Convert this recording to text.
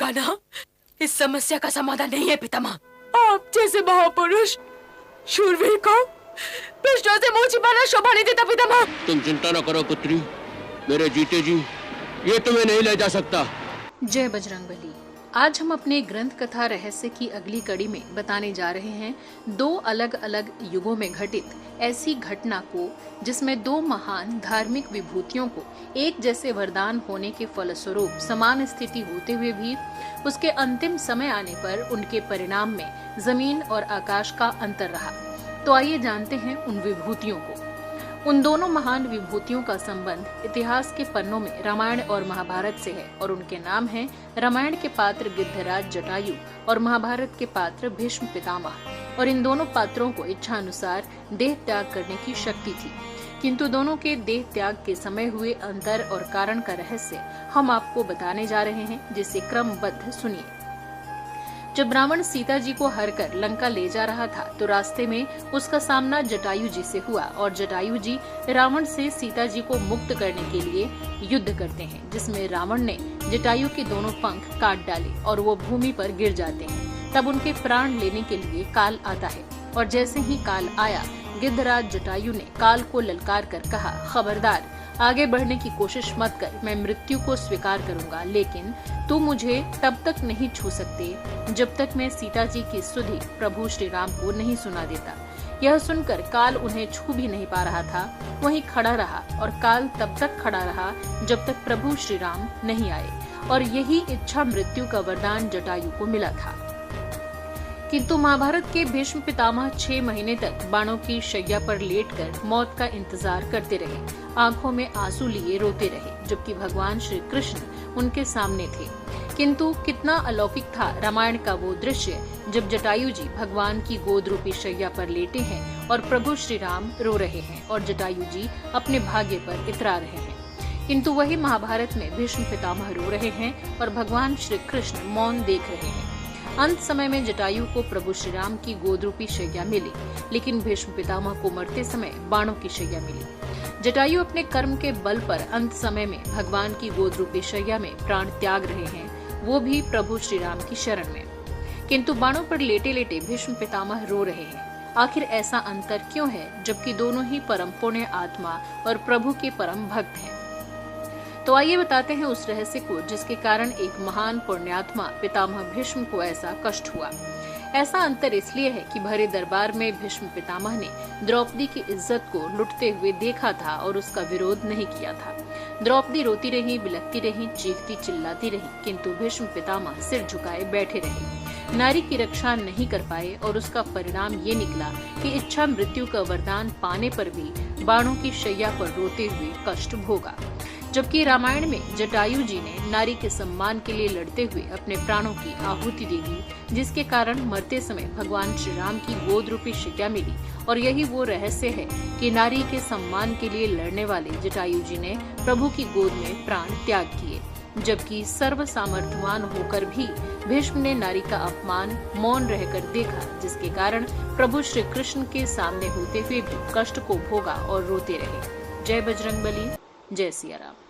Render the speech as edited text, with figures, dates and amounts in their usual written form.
दुर्गा ना इस समस्या का समाधान नहीं है पितामह। आप जैसे महापुरुष शूरवीर को दुष्टों से मुंह छिपाना शोभा नहीं देता पितामह। तुम चिंता न करो पुत्री, मेरे जीते जी ये तुम्हें नहीं ले जा सकता। जय बजरंगबली। आज हम अपने ग्रंथ कथा रहस्य की अगली कड़ी में बताने जा रहे हैं दो अलग अलग युगों में घटित ऐसी घटना को जिसमें दो महान धार्मिक विभूतियों को एक जैसे वरदान होने के फलस्वरूप समान स्थिति होते हुए भी उसके अंतिम समय आने पर उनके परिणाम में जमीन और आकाश का अंतर रहा। तो आइए जानते हैं उन विभूतियों को। उन दोनों महान विभूतियों का संबंध इतिहास के पन्नों में रामायण और महाभारत से है और उनके नाम हैं रामायण के पात्र गिद्धराज जटायु और महाभारत के पात्र भीष्म पितामह। और इन दोनों पात्रों को इच्छा अनुसार देह त्याग करने की शक्ति थी, किंतु दोनों के देह त्याग के समय हुए अंतर और कारण का रहस्य हम आपको बताने जा रहे हैं, जिसे क्रमबद्ध सुनिए। जब रावण सीता जी को हर कर लंका ले जा रहा था तो रास्ते में उसका सामना जटायु जी से हुआ और जटायु जी रावण से सीता जी को मुक्त करने के लिए युद्ध करते हैं, जिसमें रावण ने जटायु के दोनों पंख काट डाले और वो भूमि पर गिर जाते हैं। तब उनके प्राण लेने के लिए काल आता है और जैसे ही काल आया गिद्धराज जटायु ने काल को ललकार कर कहा, खबरदार, आगे बढ़ने की कोशिश मत कर, मैं मृत्यु को स्वीकार करूंगा, लेकिन तू मुझे तब तक नहीं छू सकते जब तक मैं सीता जी की स्तुति प्रभु श्री राम को नहीं सुना देता। यह सुनकर काल उन्हें छू भी नहीं पा रहा था, वहीं खड़ा रहा और काल तब तक खड़ा रहा जब तक प्रभु श्री राम नहीं आए। और यही इच्छा मृत्यु का वरदान जटायु को मिला था। किंतु महाभारत के भीष्म पितामह 6 महीने तक बाणों की शैया पर लेटकर मौत का इंतजार करते रहे, आंखों में आंसू लिए रोते रहे, जबकि भगवान श्री कृष्ण उनके सामने थे। किंतु कितना अलौकिक था रामायण का वो दृश्य जब जटायु जी भगवान की गोद रूपी शैया पर लेटे हैं और प्रभु श्री राम रो रहे हैं और जटायु जी अपने भाग्य पर इतरा रहे हैं। किंतु वही महाभारत में भीष्म पितामह रो रहे हैं और भगवान श्री कृष्ण मौन देख रहे हैं। अंत समय में जटायु को प्रभु श्री राम की गोद रूपी शैया मिली, लेकिन भीष्म पितामह को मरते समय बाणों की शैया मिली। जटायु अपने कर्म के बल पर अंत समय में भगवान की गोद रूपी शैया में प्राण त्याग रहे हैं, वो भी प्रभु श्री राम की शरण में। किंतु बाणों पर लेटे लेटे भीष्म पितामह रो रहे हैं। आखिर ऐसा अंतर क्यों है, जबकि दोनों ही परम पुण्य आत्मा और प्रभु के परम भक्त हैं? तो आइए बताते हैं उस रहस्य को जिसके कारण एक महान पुण्यात्मा पितामह भीष्म को ऐसा कष्ट हुआ। ऐसा अंतर इसलिए है कि भरे दरबार में भीष्म पितामह ने द्रौपदी की इज्जत को लुटते हुए देखा था और उसका विरोध नहीं किया था। द्रौपदी रोती रही, बिलखती रही, चीखती चिल्लाती रही, किंतु भीष्म पितामह सिर झुकाए बैठे रहे, नारी की रक्षा नहीं कर पाए और उसका परिणाम ये निकला कि इच्छा मृत्यु का वरदान पाने पर भी बाणों की शैया पर रोते हुए कष्ट भोगा। जबकि रामायण में जटायु जी ने नारी के सम्मान के लिए लड़ते हुए अपने प्राणों की आहुति दे दी, जिसके कारण मरते समय भगवान श्री राम की गोद रूपी शैया मिली। और यही वो रहस्य है कि नारी के सम्मान के लिए लड़ने वाले जटायु जी ने प्रभु की गोद में प्राण त्याग किए, जबकि सर्व सामर्थ्यवान होकर भी भीष्म ने नारी का अपमान मौन रहकर देखा, जिसके कारण प्रभु श्री कृष्ण के सामने होते हुए भी कष्ट को भोगा और रोते रहे। जय बजरंगबली, जय सिया राम।